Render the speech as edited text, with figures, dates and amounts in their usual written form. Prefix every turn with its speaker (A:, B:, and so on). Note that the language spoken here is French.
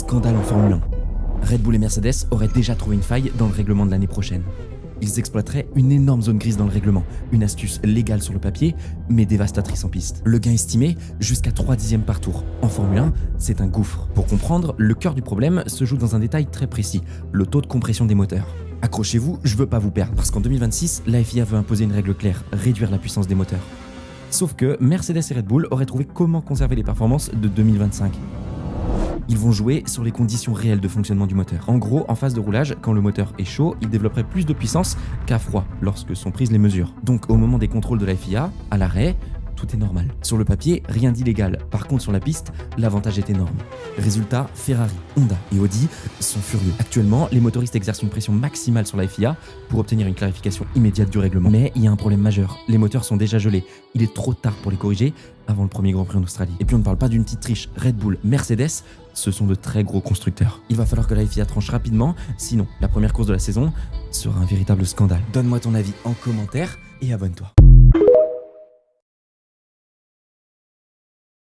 A: scandale en Formule 1. Red Bull et Mercedes auraient déjà trouvé une faille dans le règlement de l'année prochaine. Ils exploiteraient une énorme zone grise dans le règlement, une astuce légale sur le papier, mais dévastatrice en piste. Le gain estimé, jusqu'à 3 dixièmes par tour. En Formule 1, c'est un gouffre. Pour comprendre, le cœur du problème se joue dans un détail très précis, le taux de compression des moteurs. Accrochez-vous, je veux pas vous perdre, parce qu'en 2026, la FIA veut imposer une règle claire, réduire la puissance des moteurs. Sauf que Mercedes et Red Bull auraient trouvé comment conserver les performances de 2025. Ils vont jouer sur les conditions réelles de fonctionnement du moteur. En gros, en phase de roulage, quand le moteur est chaud, il développerait plus de puissance qu'à froid, lorsque sont prises les mesures. Donc au moment des contrôles de la FIA, à l'arrêt, tout est normal. Sur le papier, rien d'illégal. Par contre, sur la piste, l'avantage est énorme. Résultat, Ferrari, Honda et Audi sont furieux. Actuellement, les motoristes exercent une pression maximale sur la FIA pour obtenir une clarification immédiate du règlement. Mais il y a un problème majeur. Les moteurs sont déjà gelés. Il est trop tard pour les corriger avant le premier Grand Prix en Australie. Et puis on ne parle pas d'une petite triche. Red Bull, Mercedes, ce sont de très gros constructeurs. Il va falloir que la FIA tranche rapidement, sinon la première course de la saison sera un véritable scandale. Donne-moi ton avis en commentaire et abonne-toi.